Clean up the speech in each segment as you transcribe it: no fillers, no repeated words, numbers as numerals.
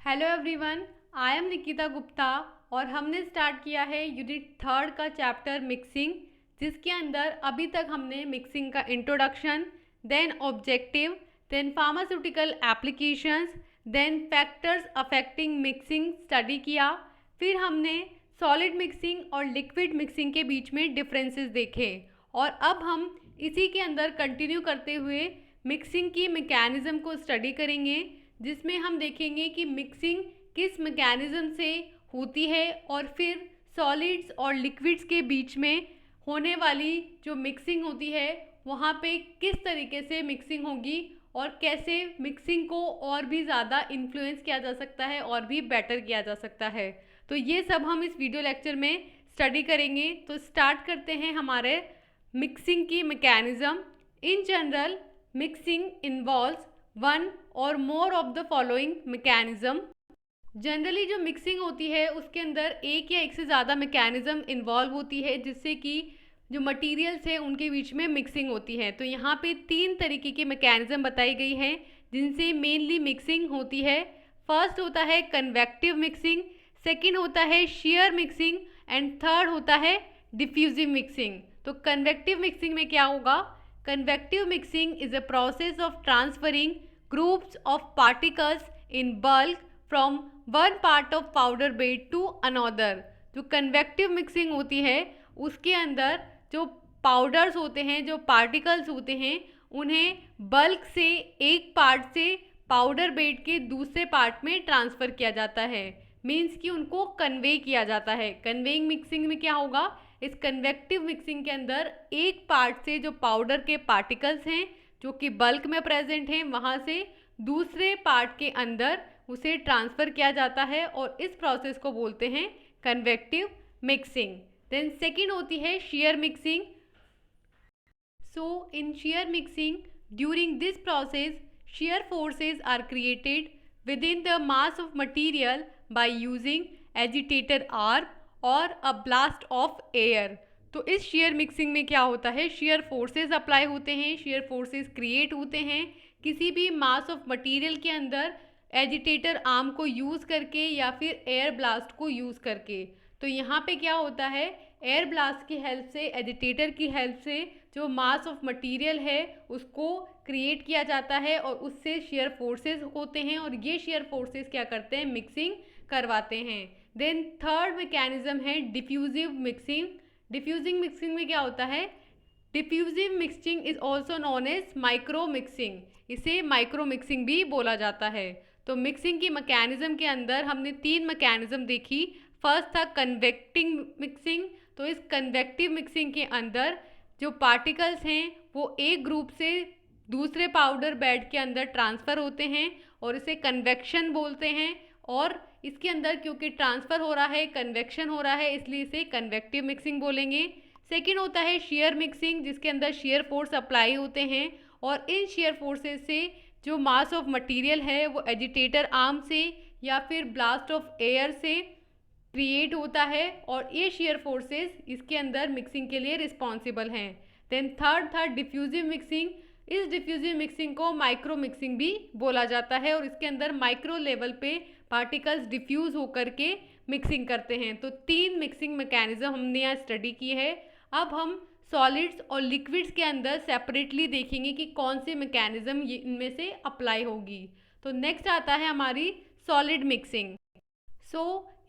Hello everyone, I am Nikita Gupta और हमने start किया है यूनिट 3 का चैप्टर मिक्सिंग, जिसके अंदर अभी तक हमने मिक्सिंग का introduction, then objective, then pharmaceutical applications, then factors affecting mixing study किया। फिर हमने सॉलिड मिक्सिंग और लिक्विड मिक्सिंग के बीच में डिफरेंसेस देखे और अब हम इसी के अंदर कंटिन्यू करते हुए मिक्सिंग की मैकेनिज़्म को स्टडी करेंगे, जिसमें हम देखेंगे कि मिक्सिंग किस मैकेनिज़्म से होती है और फिर सॉलिड्स और लिक्विड्स के बीच में होने वाली जो मिक्सिंग होती है वहाँ पे किस तरीके से मिक्सिंग होगी और कैसे मिक्सिंग को और भी ज़्यादा इन्फ्लुएंस किया जा सकता है और भी बेटर किया जा सकता है। तो ये सब हम इस वीडियो लेक्चर में स्टडी करेंगे। तो स्टार्ट करते हैं हमारे मिक्सिंग की mechanism. In general mixing involves one or more of the following mechanism. Generally जो मिक्सिंग होती है उसके अंदर एक या एक से ज़्यादा मैकेनिज़्म इन्वॉल्व होती है, जिससे कि जो मटेरियल्स है उनके बीच में मिक्सिंग होती है। तो यहाँ पे 3 तरीके की मैकेनिज़्म बताई गई हैं जिनसे मेनली मिक्सिंग होती है। फर्स्ट होता है कन्वेक्टिव मिक्सिंग, सेकेंड होता है शेयर मिक्सिंग एंड थर्ड होता है डिफ्यूजिव मिक्सिंग। तो कन्वेक्टिव मिक्सिंग में क्या होगा? Convective mixing is a process of transferring groups of particles in bulk from one part of powder bed to another। जो convective mixing होती है उसके अंदर जो पाउडर्स होते हैं, जो पार्टिकल्स होते हैं, उन्हें बल्क से एक पार्ट से पाउडर बेड के दूसरे पार्ट में ट्रांसफ़र किया जाता है। मीन्स कि उनको कन्वे किया जाता है। कन्वेइंग मिक्सिंग में क्या होगा? इस कन्वेक्टिव मिक्सिंग के अंदर एक पार्ट से जो पाउडर के पार्टिकल्स हैं जो कि बल्क में प्रेजेंट हैं वहाँ से दूसरे पार्ट के अंदर उसे ट्रांसफ़र किया जाता है और इस प्रोसेस को बोलते हैं कन्वेक्टिव मिक्सिंग। देन सेकेंड होती है share mixing. So in share mixing during this process shear forces are created within the mass of material by using agitator arc और अ ब्लास्ट ऑफ एयर। तो इस share mixing में क्या होता है? Share forces apply होते हैं, share forces create होते हैं किसी भी मास ऑफ मटेरियल के अंदर एजिटेटर आर्म को यूज़ करके या फिर एयर ब्लास्ट को यूज़ करके। तो यहाँ पे क्या होता है? एयर ब्लास्ट की हेल्प से, एजिटेटर की हेल्प से जो मास ऑफ मटेरियल है उसको क्रिएट किया जाता है और उससे शेयर फोर्सेस होते हैं और ये शेयर फोर्सेस क्या करते हैं? मिक्सिंग करवाते हैं। देन थर्ड मैकेनिज़्म है डिफ्यूजिव मिक्सिंग। डिफ्यूजिंग मिक्सिंग में क्या होता है? Diffusive mixing is also known as micro mixing. इसे माइक्रो मिक्सिंग भी बोला जाता है। तो मिक्सिंग की मैकेनिज़्म के अंदर हमने 3 मैकेनिज़्म देखी। फर्स्ट था कन्वेक्टिंग मिक्सिंग। तो इस कन्वेक्टिव मिक्सिंग के अंदर जो पार्टिकल्स हैं वो एक ग्रुप से दूसरे पाउडर बेड के अंदर ट्रांसफ़र होते हैं और इसे कन्वेक्शन बोलते हैं। और इसके अंदर क्योंकि ट्रांसफ़र हो रहा है, कन्वेक्शन हो रहा है, इसलिए इसे कन्वेक्टिव मिक्सिंग बोलेंगे। सेकेंड होता है शेयर मिक्सिंग, जिसके अंदर शेयर फोर्स अप्लाई होते हैं और इन शेयर फोर्सेस से जो मास ऑफ मटेरियल है वो एजिटेटर आर्म से या फिर ब्लास्ट ऑफ एयर से क्रिएट होता है और ये शेयर फोर्सेस इसके अंदर मिक्सिंग के लिए रिस्पॉन्सिबल हैं। देन थर्ड था डिफ्यूजिव मिक्सिंग। इस डिफ्यूजिव मिक्सिंग को माइक्रो मिक्सिंग भी बोला जाता है और इसके अंदर माइक्रो लेवल पे पार्टिकल्स डिफ्यूज़ होकर के मिक्सिंग करते हैं। तो 3 मिक्सिंग मैकेनिज़्म हमने यहाँ स्टडी की है। अब हम सॉलिड्स और लिक्विड्स के अंदर सेपरेटली देखेंगे कि कौन से मैकेनिज़्म इनमें से अप्लाई होगी। तो नेक्स्ट आता है हमारी solid mixing. So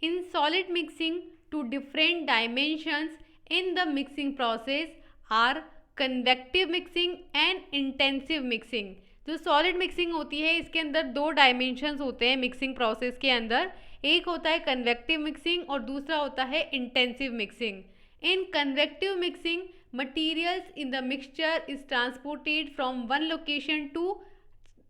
in solid mixing, two different dimensions in the mixing process are convective mixing and intensive mixing। जो सॉलिड मिक्सिंग होती है इसके अंदर 2 डायमेंशंस होते हैं मिक्सिंग प्रोसेस के अंदर। एक होता है कन्वेक्टिव मिक्सिंग और दूसरा होता है intensive mixing. In convective mixing materials in the mixture is transported from one location to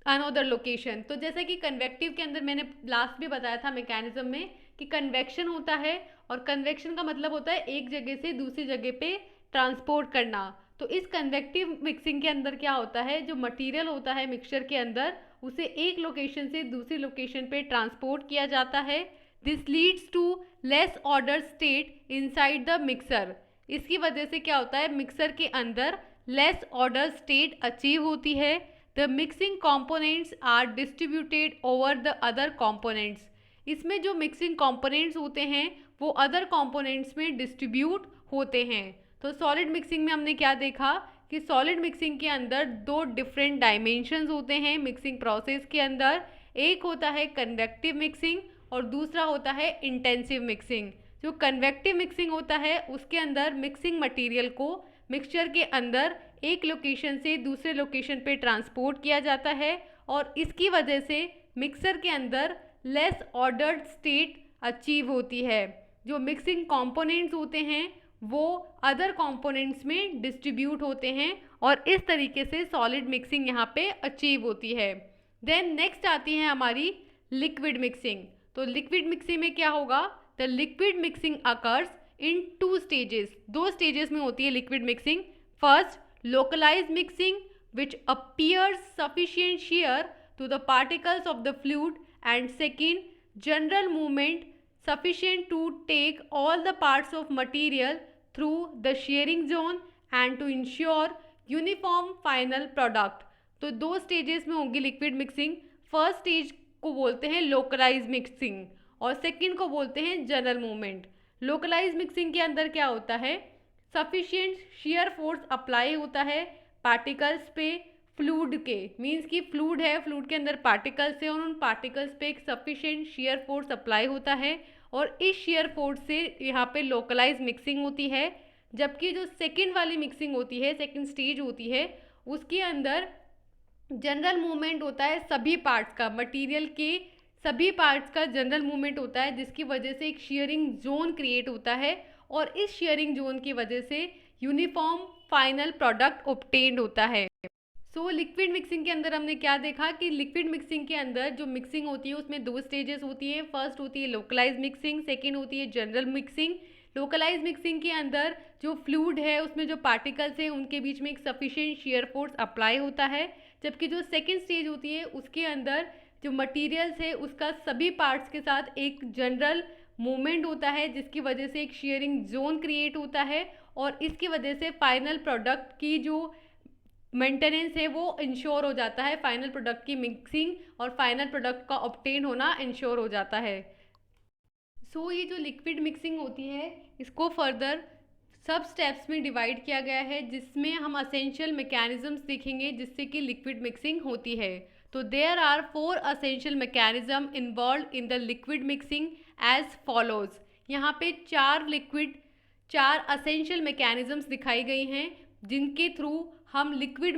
another location. तो जैसा कि कन्वेक्टिव के अंदर मैंने लास्ट भी बताया था मैकेनिज्म में कि कन्वेक्शन होता है और कन्वेक्शन का मतलब होता है एक जगह से दूसरी जगह पे ट्रांसपोर्ट करना। तो इस कन्वेक्टिव मिक्सिंग के अंदर क्या होता है? जो मटेरियल होता है मिक्सचर के अंदर उसे एक लोकेशन से दूसरी लोकेशन पे ट्रांसपोर्ट किया जाता है। This leads to less order state inside the mixer. इसकी वजह से क्या होता है? मिक्सर के अंदर लेस ऑर्डर स्टेट अचीव होती है। The mixing components are distributed over the other components. इसमें जो मिक्सिंग कंपोनेंट्स होते हैं वो अदर कंपोनेंट्स में डिस्ट्रीब्यूट होते हैं। तो सॉलिड मिक्सिंग में हमने क्या देखा कि सॉलिड मिक्सिंग के अंदर दो डिफरेंट डायमेंशंस होते हैं मिक्सिंग प्रोसेस के अंदर। एक होता है कन्वेक्टिव मिक्सिंग और दूसरा होता है इंटेंसिव मिक्सिंग। जो कन्वेक्टिव मिक्सिंग होता है उसके अंदर मिक्सिंग मटेरियल को मिक्सचर के अंदर एक लोकेशन से दूसरे लोकेशन पे ट्रांसपोर्ट किया जाता है और इसकी वजह से मिक्सर के अंदर लेस ऑर्डर्ड स्टेट अचीव होती है। जो मिक्सिंग कंपोनेंट्स होते हैं वो अदर कंपोनेंट्स में डिस्ट्रीब्यूट होते हैं और इस तरीके से सॉलिड मिक्सिंग यहाँ पे अचीव होती है। देन नेक्स्ट आती है हमारी लिक्विड मिक्सिंग। तो लिक्विड मिक्सिंग में क्या होगा, the liquid mixing occurs in 2 stages. 2 stages में होती है liquid mixing. First localized mixing which appears sufficient shear to the particles of the fluid, and second general movement sufficient to take all the parts of material through the shearing zone and to ensure uniform final product। तो 2 stages में होगी liquid mixing. First stage को बोलते हैं localise mixing और second को बोलते हैं जनरल मूवमेंट। लोकलाइज मिक्सिंग के अंदर क्या होता है, सफिशिएंट शेयर फोर्स अप्लाई होता है पार्टिकल्स पे फ्लूइड के, मींस कि फ्लूइड है, फ्लूइड के अंदर पार्टिकल्स है और उन पार्टिकल्स पे एक सफिशिएंट शेयर फोर्स अप्लाई होता है और इस शेयर फोर्स से यहाँ पे लोकलाइज मिक्सिंग होती है। जबकि जो सेकंड वाली मिक्सिंग होती है, सेकंड स्टेज होती है, उसके अंदर जनरल मूवमेंट होता है सभी पार्ट्स का, मटेरियल के सभी पार्ट्स का जनरल मूवमेंट होता है जिसकी वजह से एक शेयरिंग जोन क्रिएट होता है और इस शेयरिंग जोन की वजह से यूनिफॉर्म फाइनल प्रोडक्ट ऑब्टेन्ड होता है। सो लिक्विड मिक्सिंग के अंदर हमने क्या देखा कि लिक्विड मिक्सिंग के अंदर जो मिक्सिंग होती है उसमें 2 स्टेजेस होती है। फर्स्ट होती है लोकलाइज मिक्सिंग, सेकेंड होती है जनरल मिक्सिंग। लोकलाइज मिक्सिंग के अंदर जो फ्लूइड है उसमें जो पार्टिकल्स हैं उनके बीच में एक सफिशिएंट शेयर फोर्स अप्लाई होता है, जबकि जो सेकेंड स्टेज होती है उसके अंदर जो मटीरियल्स है उसका सभी पार्ट्स के साथ एक जनरल मूवमेंट होता है जिसकी वजह से एक शेयरिंग जोन क्रिएट होता है और इसकी वजह से फाइनल प्रोडक्ट की जो मेंटेनेंस है वो इंश्योर हो जाता है, फाइनल प्रोडक्ट की मिक्सिंग और फाइनल प्रोडक्ट का ऑब्टेन होना इंश्योर हो जाता है। सो ये जो लिक्विड मिक्सिंग होती है इसको फर्दर सब स्टेप्स में डिवाइड किया गया है जिसमें हम असेंशियल मैकेनिज्म्स देखेंगे जिससे कि लिक्विड मिक्सिंग होती है। तो there are 4 essential mechanism involve in the liquid mixing as follows. यहाँ पे 4 असेंशियल मैकेनिज्म्स दिखाई गई हैं जिनके थ्रू हम लिक्विड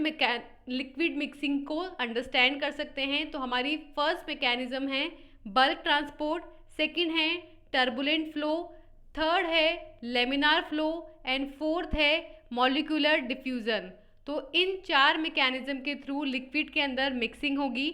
मिक्सिंग को अंडरस्टैंड कर सकते हैं। तो हमारी फर्स्ट मैकेनिज्म है बल्क ट्रांसपोर्ट, सेकंड है टर्बुलेंट फ्लो, थर्ड है लेमिनार फ्लो एंड फोर्थ है मॉलिक्यूलर डिफ्यूजन। तो इन 4 मैकेनिज्म के थ्रू लिक्विड के अंदर मिक्सिंग होगी।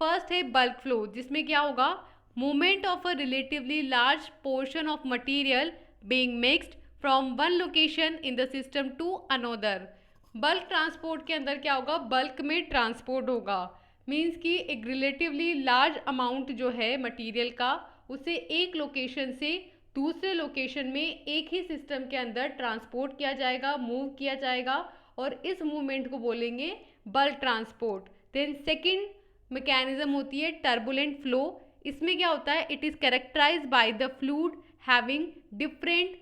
फर्स्ट है बल्क फ्लो जिसमें क्या होगा, movement of a relatively large portion of material being mixed from one location in the system to another. Bulk transport के अंदर क्या होगा, बल्क में ट्रांसपोर्ट होगा, मीन्स कि एक रिलेटिवली लार्ज अमाउंट जो है मटीरियल का उसे एक लोकेशन से दूसरे लोकेशन में एक ही सिस्टम के अंदर ट्रांसपोर्ट किया जाएगा, मूव किया जाएगा और इस मूवमेंट को बोलेंगे bulk transport. Then second mechanism होती है टर्बुलेंट फ्लो। इसमें क्या होता है, it is characterized by the fluid having different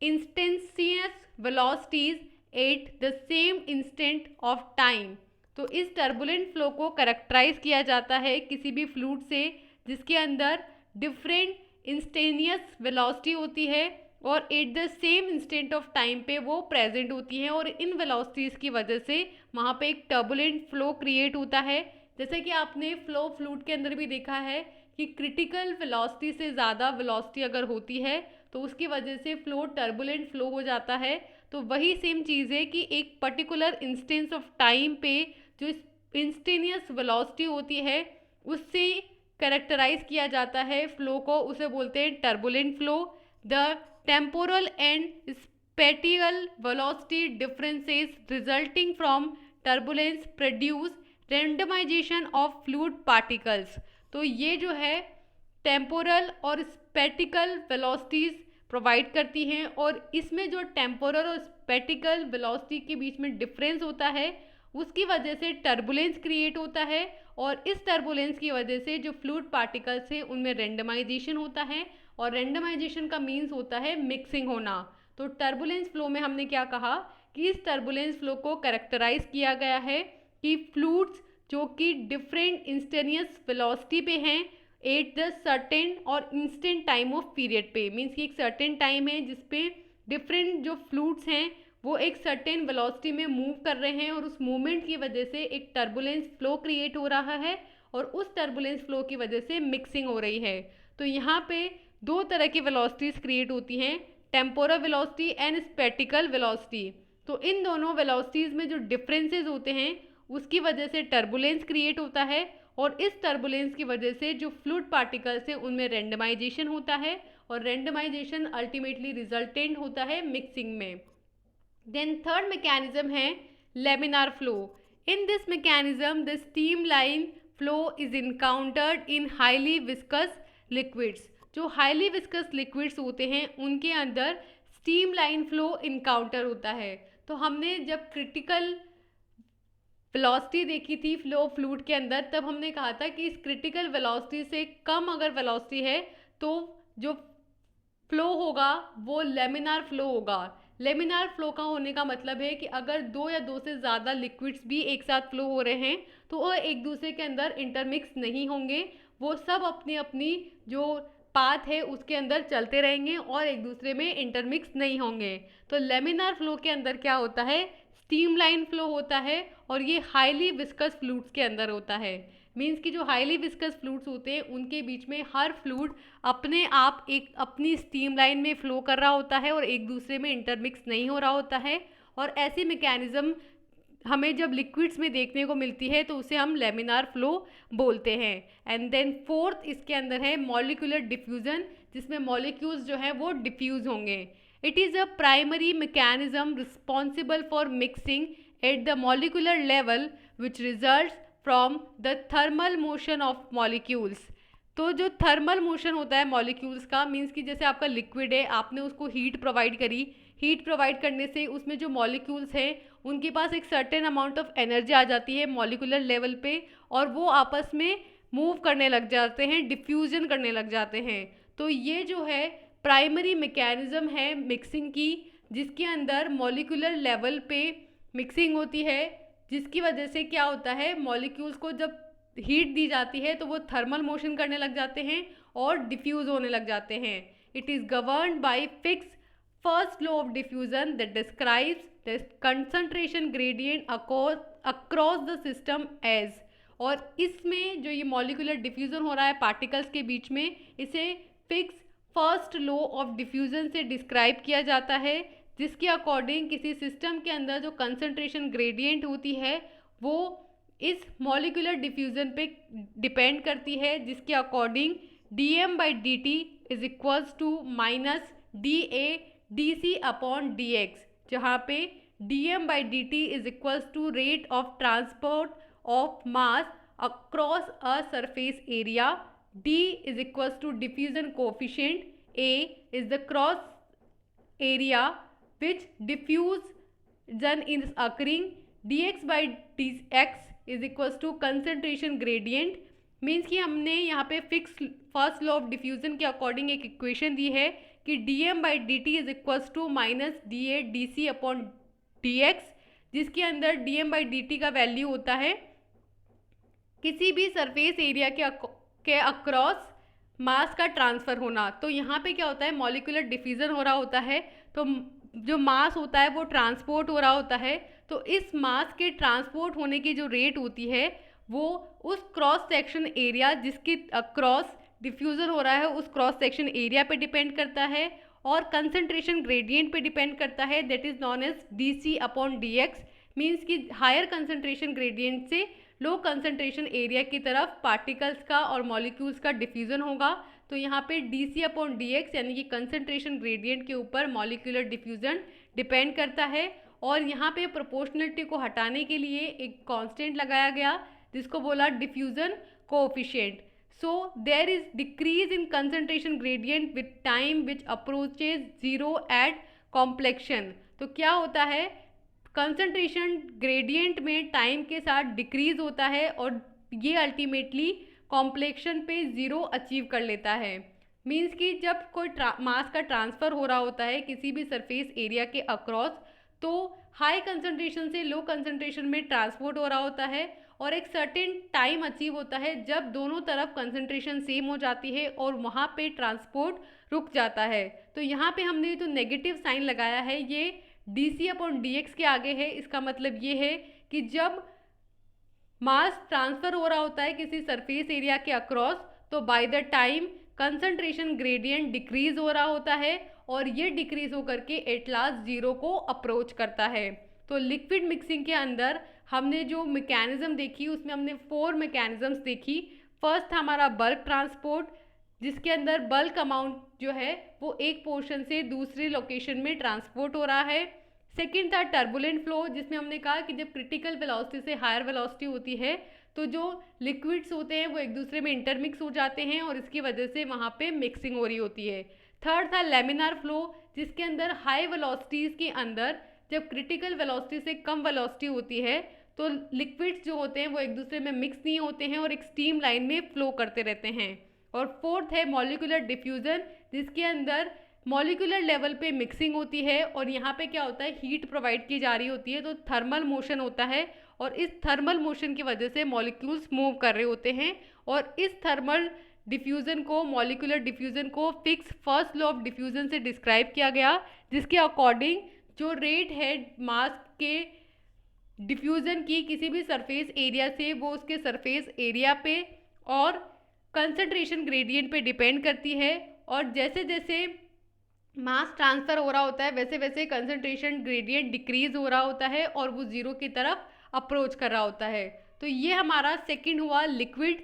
instantaneous velocities at the same instant of time. तो इस टर्बुलेंट फ्लो को कैरेक्टराइज किया जाता है किसी भी फ्लूइड से जिसके अंदर डिफरेंट इंस्टेनियस वेलोसिटी होती है और eight the same instant of time पे वो प्रेजेंट होती हैं और इन वेलोसिटीज़ की वजह से वहाँ पे एक टर्बुलेंट फ्लो क्रिएट होता है। जैसे कि आपने फ्लो फ्लूइड के अंदर भी देखा है कि क्रिटिकल वेलोसिटी से ज़्यादा वेलोसिटी अगर होती है तो उसकी वजह से फ्लो टर्बुलेंट फ्लो हो जाता है। तो वही सेम चीज़ है कि एक पर्टिकुलर इंस्टेंस ऑफ टाइम पे जो इंस्टेनियस वेलोसिटी होती है उससे कैरेक्टराइज किया जाता है फ्लो को, उसे बोलते हैं turbulent flow. The temporal and spatial velocity differences resulting from turbulence produce randomization of fluid particles. तो ये जो है टेम्पोरल और स्पेटिकल वेलोसिटीज़ प्रोवाइड करती हैं और इसमें जो टेम्पोरल और स्पेटिकल वेलोसिटी के बीच में डिफरेंस होता है उसकी वजह से टर्बुलेंस क्रिएट होता है और इस टर्बुलेंस की वजह से जो फ्लूइड पार्टिकल्स हैं उनमें रेंडमाइजेशन होता है और रेंडमाइजेशन का मीन्स होता है मिक्सिंग होना। तो टर्बुलेंस फ्लो में हमने क्या कहा कि इस टर्बुलेंस फ्लो को कैरेक्टराइज किया गया है कि फ्लूइड्स जो कि डिफरेंट इंस्टेनियस वेलोसिटी पे हैं एट द सर्टेन और इंस्टेंट टाइम ऑफ पीरियड पे, मीन्स कि एक सर्टेन टाइम है जिसपे डिफरेंट जो फ्लूइड्स हैं वो एक सर्टेन वेलोसिटी में मूव कर रहे हैं और उस मूवमेंट की वजह से एक टर्बुलेंस फ्लो क्रिएट हो रहा है और उस टर्बुलेंस फ्लो की वजह से मिक्सिंग हो रही है। तो यहाँ पे दो तरह की वेलोसिटीज क्रिएट होती हैं, temporal velocity and spectacled velocity. तो इन दोनों वेलोसिटीज में जो डिफरेंसेस होते हैं उसकी वजह से टर्बुलेंस क्रिएट होता है और इस टर्बुलेंस की वजह से जो फ्लूइड पार्टिकल्स हैं उनमें रेंडमाइजेशन होता है और रेंडमाइजेशन अल्टीमेटली रिजल्टेंट होता है मिक्सिंग में। देन थर्ड मैकेनिज्म है laminar flow. In this mechanism the steam line flow is encountered in highly viscous liquids. जो हाईली विस्कस लिक्विड्स होते हैं उनके अंदर स्टीम लाइन फ्लो इनकाउंटर होता है। तो हमने जब क्रिटिकल वेलोसिटी देखी थी फ्लो फ्लूइड के अंदर तब हमने कहा था कि इस क्रिटिकल वेलोसिटी से कम अगर वेलोसिटी है तो जो फ्लो होगा वो लेमिनार फ्लो होगा। लेमिनार फ्लो का होने का मतलब है कि अगर दो या दो से ज़्यादा लिक्विड्स भी एक साथ फ्लो हो रहे हैं तो वो एक दूसरे के अंदर इंटरमिक्स नहीं होंगे, वो सब अपनी अपनी जो पाथ है उसके अंदर चलते रहेंगे और एक दूसरे में इंटरमिक्स नहीं होंगे। तो लेमिनार फ्लो के अंदर क्या होता है, स्टीम लाइन फ्लो होता है और ये हाईली विस्कस फ्लूइड्स के अंदर होता है। मीन्स कि जो हाईली विस्कस फ्लूइड्स होते हैं उनके बीच में हर फ्लूइड अपने आप एक अपनी स्टीम लाइन में फ्लो कर रहा होता है और एक दूसरे में इंटरमिक्स नहीं हो रहा होता है। और ऐसी मैकेनिज्म हमें जब लिक्विड्स में देखने को मिलती है तो उसे हम लेमिनार फ्लो बोलते हैं। एंड देन फोर्थ इसके अंदर है मॉलिक्यूलर डिफ्यूजन, जिसमें मॉलिक्यूल्स जो है वो डिफ्यूज होंगे। It is a primary mechanism responsible for mixing at the molecular level which results from the thermal motion of molecules. तो जो थर्मल मोशन होता है मॉलिक्यूल्स का, मीन्स कि जैसे आपका लिक्विड है, आपने उसको हीट प्रोवाइड करी, हीट प्रोवाइड करने से उसमें जो मॉलिक्यूल्स हैं उनके पास एक सर्टेन अमाउंट ऑफ एनर्जी आ जाती है मॉलिक्यूलर लेवल पे और वो आपस में मूव करने लग जाते हैं, डिफ्यूजन करने लग जाते हैं। तो ये जो है प्राइमरी मैकेनिज्म है मिक्सिंग की, जिसके अंदर मॉलिक्यूलर लेवल पे मिक्सिंग होती है, जिसकी वजह से क्या होता है मॉलिक्यूल्स को जब हीट दी जाती है तो वो थर्मल मोशन करने लग जाते हैं और डिफ्यूज होने लग जाते हैं। It is governed by Fick's first law of diffusion that describes the concentration gradient across the system as. और इसमें जो ये मॉलिक्यूलर डिफ्यूजन हो रहा है पार्टिकल्स के बीच में, इसे fix first law of diffusion से डिस्क्राइब किया जाता है, जिसके अकॉर्डिंग किसी सिस्टम के अंदर जो कंसंट्रेशन ग्रेडियंट होती है वो इस मॉलिक्यूलर डिफ्यूजन पे डिपेंड करती है, जिसके according dm/dt is equals to minus dA/dC upon dx, जहाँ पे dm/dt is equals to rate of transport of mass across a surface area, d is equals to diffusion coefficient, A is the cross area which diffusion is occurring, dx/dx is equals to concentration gradient। Means कि हमने यहाँ पे Fick's first law of diffusion के according एक equation दी है कि dm/dt is equals to minus dA/dC upon dx, जिसके अंदर dm/dt का वैल्यू होता है किसी भी सरफेस एरिया के अक्रॉस मास का ट्रांसफ़र होना। तो यहाँ पे क्या होता है मॉलिक्यूलर डिफ्यूजन हो रहा होता है तो जो मास होता है वो ट्रांसपोर्ट हो रहा होता है, तो इस मास के ट्रांसपोर्ट होने की जो रेट होती है वो उस क्रॉस सेक्शन एरिया जिसके क्रॉस डिफ्यूजन हो रहा है उस क्रॉस सेक्शन एरिया पे डिपेंड करता है और कंसंट्रेशन ग्रेडियंट पे डिपेंड करता है, that is known as dC upon dx। Means कि हायर कंसंट्रेशन ग्रेडियंट से लो कंसंट्रेशन एरिया की तरफ पार्टिकल्स का और मॉलिक्यूल्स का डिफ्यूजन होगा। तो यहाँ पे dC अपॉन dx यानी कि कंसंट्रेशन ग्रेडियंट के ऊपर मॉलिक्यूलर डिफ्यूजन डिपेंड करता है। और यहाँ पे प्रोपोर्शनलिटी को हटाने के लिए एक कांस्टेंट लगाया गया जिसको बोला diffusion coefficient. So there is decrease in concentration gradient with time which approaches zero at completion. तो क्या होता है कंसंट्रेशन ग्रेडियंट में टाइम के साथ डिक्रीज होता है और ये अल्टीमेटली कॉम्प्लेक्शन पे ज़ीरो अचीव कर लेता है। मीन्स कि जब कोई मास का ट्रांसफ़र हो रहा होता है किसी भी सरफेस एरिया के अक्रॉस, तो हाई कंसंट्रेशन से लो कंसंट्रेशन में ट्रांसपोर्ट हो रहा होता है और एक सर्टेन टाइम अचीव होता है जब दोनों तरफ कंसंट्रेशन सेम हो जाती है और वहाँ पे ट्रांसपोर्ट रुक जाता है। तो यहाँ पे हमने जो नेगेटिव साइन लगाया है ये dc/dx के आगे है। इसका मतलब ये है कि जब मास ट्रांसफ़र हो रहा होता है किसी सरफेस एरिया के अक्रॉस, तो by the time concentration gradient decrease हो रहा होता है और ये डिक्रीज होकर के एट लास्ट ज़ीरो को अप्रोच करता है। तो लिक्विड मिक्सिंग के अंदर हमने जो मैकेनिज्म देखी उसमें हमने 4 मैकेनिज्म्स देखी। फर्स्ट था हमारा बल्क ट्रांसपोर्ट, जिसके अंदर बल्क अमाउंट जो है वो एक पोर्शन से दूसरे लोकेशन में ट्रांसपोर्ट हो रहा है। सेकेंड था टर्बुलेंट फ्लो, जिसमें हमने कहा कि जब क्रिटिकल वेलोसिटी से हायर वेलोसिटी होती है तो जो लिक्विड्स होते हैं वो एक दूसरे में इंटरमिक्स हो जाते हैं और इसकी वजह से वहाँ पे मिक्सिंग हो रही होती है। थर्ड था लेमिनार फ्लो, जिसके अंदर हाई वेलोसिटीज़ के अंदर जब क्रिटिकल वेलोसिटी से कम वेलोसिटी होती है तो लिक्विड्स जो होते हैं वो एक दूसरे में मिक्स नहीं होते हैं और एक स्टीम लाइन में फ्लो करते रहते हैं। और फोर्थ है मॉलिक्यूलर डिफ्यूज़न, जिसके अंदर मॉलिक्यूलर लेवल पे मिक्सिंग होती है और यहाँ पे क्या होता है, हीट प्रोवाइड की जा रही होती है तो थर्मल मोशन होता है और इस थर्मल मोशन की वजह से मॉलिक्यूल्स मूव कर रहे होते हैं। और इस थर्मल डिफ्यूज़न को, मॉलिक्यूलर डिफ्यूज़न को fix first law of diffusion से डिस्क्राइब किया गया, जिसके अकॉर्डिंग जो रेट है मास के डिफ्यूज़न की किसी भी सरफेस एरिया से वो उसके सरफेस एरिया पे और कंसंट्रेशन ग्रेडियंट पे डिपेंड करती है। और जैसे जैसे मास ट्रांसफ़र हो रहा होता है वैसे वैसे कंसंट्रेशन ग्रेडियंट डिक्रीज हो रहा होता है और वो ज़ीरो की तरफ अप्रोच कर रहा होता है। तो ये हमारा सेकंड हुआ लिक्विड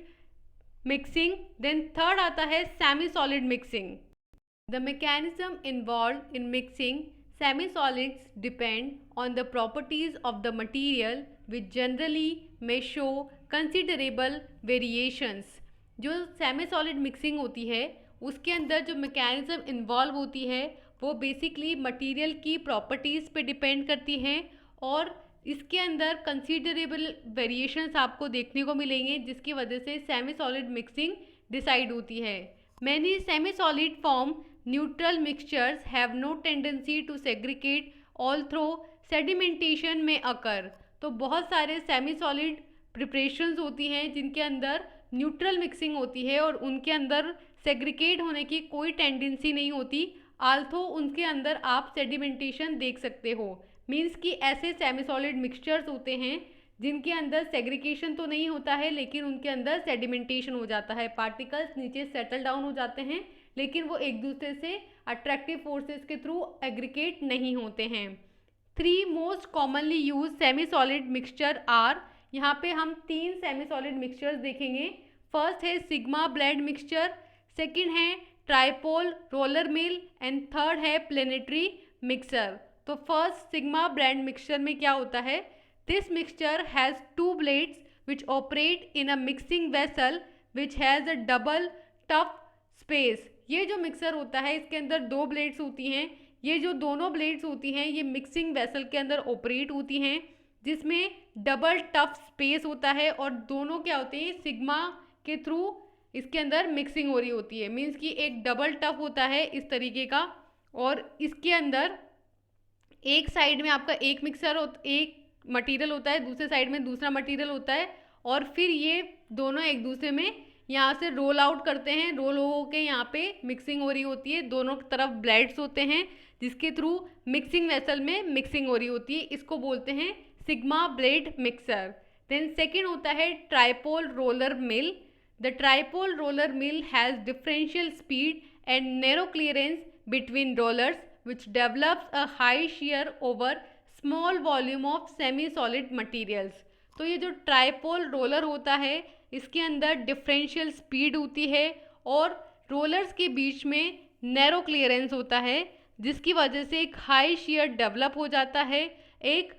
मिक्सिंग। देन थर्ड आता है semi solid mixing. The mechanism involve in mixing semi solids depend on the properties of the material which generally may show considerable variations. जो सेमी सॉलिड मिक्सिंग होती है उसके अंदर जो mechanism involve होती है वो बेसिकली मटेरियल की प्रॉपर्टीज़ पे डिपेंड करती हैं और इसके अंदर कंसीडरेबल वेरिएशंस आपको देखने को मिलेंगे, जिसकी वजह से सेमी सॉलिड मिक्सिंग डिसाइड होती है। Many semi solid form neutral mixtures have no tendency to segregate all through sedimentation में अकर। तो बहुत सारे सेमी सॉलिड प्रिपरेशंस होती हैं जिनके अंदर न्यूट्रल मिक्सिंग होती है और उनके अंदर सेग्रीगेट होने की कोई टेंडेंसी नहीं होती, आल्थो उनके अंदर आप सेडिमेंटेशन देख सकते हो। मीन्स कि ऐसे सेमी सॉलिड मिक्सचर्स होते हैं जिनके अंदर सेग्रीगेशन तो नहीं होता है लेकिन उनके अंदर सेडिमेंटेशन हो जाता है, पार्टिकल्स नीचे सेटल डाउन हो जाते हैं लेकिन वो एक दूसरे से अट्रैक्टिव फोर्सेस के थ्रू एग्रीगेट नहीं होते हैं। 3 most commonly use semi solid mixture are, यहाँ पे हम 3 सेमी सॉलिड मिक्सचर्स देखेंगे। फर्स्ट है सिग्मा ब्लेंड मिक्सचर, सेकेंड है triple roller mill and third है प्लेनेटरी मिक्सर। तो फर्स्ट सिग्मा ब्लेंड मिक्सचर में क्या होता है, this mixture has 2 blades which operate in a mixing vessel which has a double trough space. ये जो mixer होता है इसके अंदर 2 ब्लेड्स होती हैं। ये जो दोनों ब्लेड्स होती हैं ये मिक्सिंग वेसल के अंदर ऑपरेट होती हैं जिसमें डबल टफ स्पेस होता है और दोनों क्या होते हैं, सिग्मा के थ्रू इसके अंदर मिक्सिंग हो रही होती है। मीन्स कि एक डबल टफ होता है इस तरीके का और इसके अंदर एक साइड में आपका एक एक मटेरियल होता है, दूसरे साइड में दूसरा मटेरियल होता है और फिर ये दोनों एक दूसरे में यहाँ से रोल आउट करते हैं, रोल हो के यहाँ पे मिक्सिंग हो रही होती है। दोनों तरफ ब्लेड्स होते हैं जिसके थ्रू मिक्सिंग वेसल में मिक्सिंग हो रही होती है, इसको बोलते हैं sigma blade mixer. Then second होता है triple roller mill. The tripole roller mill has differential speed and narrow clearance between rollers which develops a high shear over small volume of semi-solid materials। तो ये जो ट्राइपोल roller होता है इसके अंदर differential speed होती है और रोलर्स के बीच में नैरो क्लियरेंस होता है जिसकी वजह से एक हाई शेयर डेवलप हो जाता है एक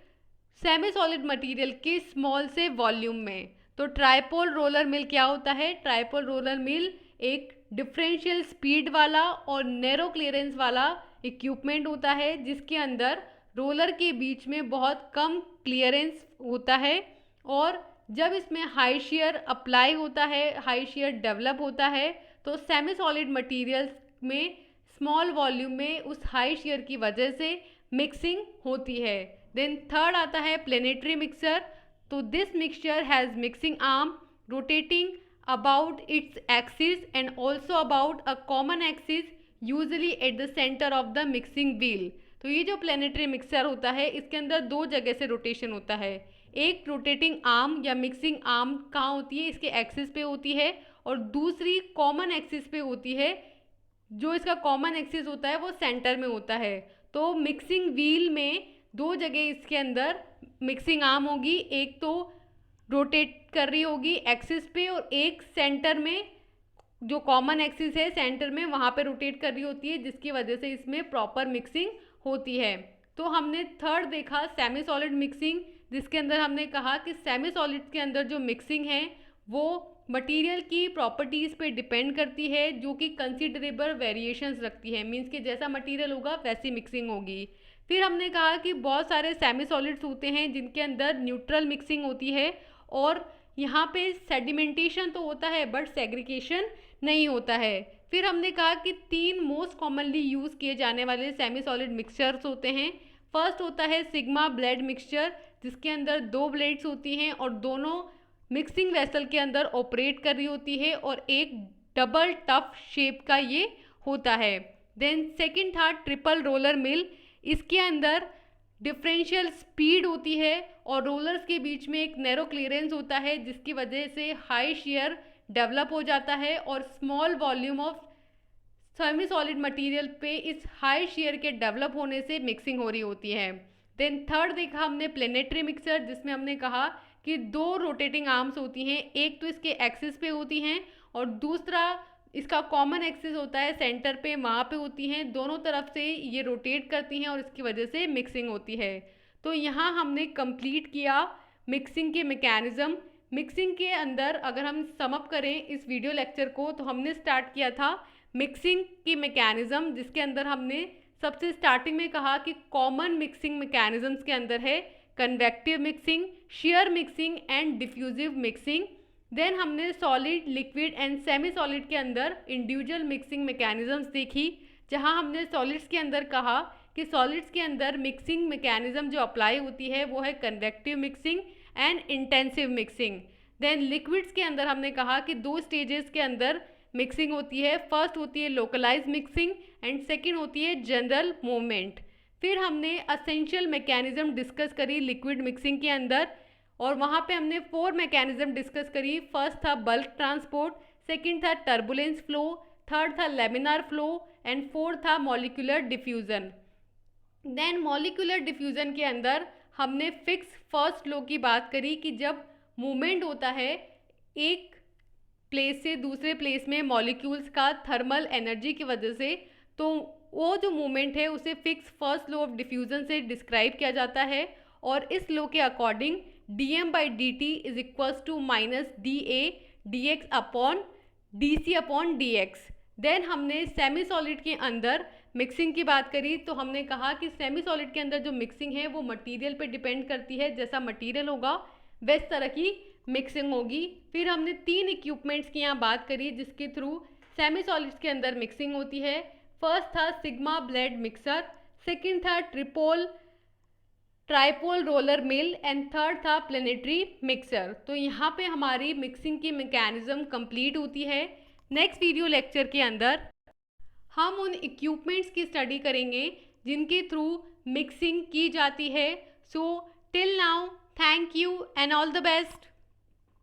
सेमी सॉलिड मटेरियल के स्मॉल से वॉल्यूम में। तो ट्राइपोल रोलर मिल क्या होता है, ट्राइपोल रोलर मिल एक डिफरेंशियल स्पीड वाला और नैरो क्लियरेंस वाला इक्विपमेंट होता है जिसके अंदर रोलर के बीच में बहुत कम क्लियरेंस होता है, और जब इसमें हाई शेयर अप्लाई होता है, हाई शेयर डेवलप होता है, तो सेमी सॉलिड मटेरियल्स में स्मॉल वॉल्यूम में उस हाई शेयर की वजह से मिक्सिंग होती है। देन थर्ड आता है प्लेनेटरी मिक्सर। तो this mixture has mixing arm rotating about its axis and also about a common axis usually at the center of the mixing wheel। तो ये जो प्लेनेटरी मिक्सर होता है इसके अंदर दो जगह से रोटेशन होता है। एक रोटेटिंग आर्म या मिक्सिंग आर्म कहाँ होती है, इसके एक्सिस पे होती है, और दूसरी कॉमन एक्सिस पे होती है। जो इसका कॉमन एक्सिस होता है वो सेंटर में होता है। तो मिक्सिंग व्हील में दो जगह इसके अंदर मिक्सिंग आर्म होगी, एक तो रोटेट कर रही होगी एक्सिस पे, और एक सेंटर में जो कॉमन एक्सिस है सेंटर में वहाँ पे रोटेट कर रही होती है, जिसकी वजह से इसमें प्रॉपर मिक्सिंग होती है। तो हमने थर्ड देखा सेमी सॉलिड मिक्सिंग, जिसके अंदर हमने कहा कि सेमी सॉलिड के अंदर जो मिक्सिंग है वो मटेरियल की प्रॉपर्टीज़ पे डिपेंड करती है, जो कि कंसिडरेबल वेरिएशंस रखती है। मींस कि जैसा मटेरियल होगा वैसी मिक्सिंग होगी। फिर हमने कहा कि बहुत सारे सेमी सॉलिड्स होते हैं जिनके अंदर न्यूट्रल मिक्सिंग होती है, और यहाँ पे सेडिमेंटेशन तो होता है बट सेग्रीगेशन नहीं होता है। फिर हमने कहा कि तीन मोस्ट कॉमनली यूज़ किए जाने वाले सेमी सॉलिड मिक्सचर्स होते हैं। फर्स्ट होता है सिग्मा ब्लेड मिक्सचर, जिसके अंदर दो ब्लेड्स होती हैं और दोनों मिक्सिंग वेसल के अंदर ऑपरेट कर रही होती है, और एक डबल टफ शेप का ये होता है। देन सेकंड था ट्रिपल रोलर मिल। इसके अंदर डिफरेंशियल स्पीड होती है और रोलर्स के बीच में एक नैरो क्लियरेंस होता है, जिसकी वजह से हाई शेयर डेवलप हो जाता है, और small volume of semi solid material पे इस हाई शेयर के डेवलप होने से मिक्सिंग हो रही होती है। देन थर्ड देखा हमने प्लेनेटरी मिक्सर, जिसमें हमने कहा कि दो रोटेटिंग आर्म्स होती हैं, एक तो इसके एक्सिस पे होती हैं और दूसरा इसका कॉमन एक्सिस होता है सेंटर पे, वहाँ पे होती हैं। दोनों तरफ से ये रोटेट करती हैं और इसकी वजह से मिक्सिंग होती है। तो यहाँ हमने कंप्लीट किया मिक्सिंग के मैकेनिज़्म। मिक्सिंग के अंदर अगर हम सम अप करें इस वीडियो लेक्चर को, तो हमने स्टार्ट किया था मिक्सिंग की मैकेनिज़्म, जिसके अंदर हमने सबसे स्टार्टिंग में कहा कि कॉमन मिक्सिंग मैकेनिज़्म्स के अंदर है convective mixing, share mixing and diffusive mixing. Then हमने सॉलिड, लिक्विड एंड सेमी सॉलिड के अंदर इंडिविजुअल मिक्सिंग मैकेनिज़्म्स देखी, जहां हमने सॉलिड्स के अंदर कहा कि सॉलिड्स के अंदर मिक्सिंग मैकेनिज़्म जो अप्लाई होती है वो है convective mixing and intensive mixing. Then liquids के अंदर हमने कहा कि दो स्टेजेस के अंदर मिक्सिंग होती है। फर्स्ट होती है लोकलाइज मिक्सिंग एंड सेकेंड होती है जनरल मूवमेंट। फिर हमने असेंशियल मैकेनिज़्म डिस्कस करी लिक्विड मिक्सिंग के अंदर, और वहाँ पे हमने 4 मैकेनिज़्म डिस्कस करी। फर्स्ट था बल्क ट्रांसपोर्ट, सेकंड था टर्बुलेंस फ्लो, थर्ड था लेमिनार फ्लो एंड फोर्थ था molecular diffusion. Then molecular diffusion के अंदर हमने फिक्स फर्स्ट लॉ की बात करी कि जब मूवमेंट होता है एक प्लेस से दूसरे प्लेस में मॉलिक्यूल्स का थर्मल एनर्जी की वजह से, तो वो जो मूवमेंट है उसे Fick's first law of diffusion से डिस्क्राइब किया जाता है, और इस लॉ के according dm/dt is equals to -da dx upon dc upon dx। देन हमने सेमी सॉलिड के अंदर मिक्सिंग की बात करी, तो हमने कहा कि सेमी सॉलिड के अंदर जो मिक्सिंग है वो मटेरियल पे डिपेंड करती है, जैसा मटेरियल होगा वैस तरह की मिक्सिंग होगी। फिर हमने 3 इक्विपमेंट्स की यहाँ बात करी जिसके थ्रू सेमी सॉलिड्स के अंदर मिक्सिंग होती है। फर्स्ट था सिग्मा ब्लेड मिक्सर, सेकंड था ट्राइपोल रोलर मिल एंड थर्ड था प्लेनेटरी मिक्सर। तो यहाँ पे हमारी मिक्सिंग की मैकेनिज़्म कंप्लीट होती है। नेक्स्ट वीडियो लेक्चर के अंदर हम उन इक्विपमेंट्स की स्टडी करेंगे जिनके थ्रू मिक्सिंग की जाती है। So till now, thank you and all the best.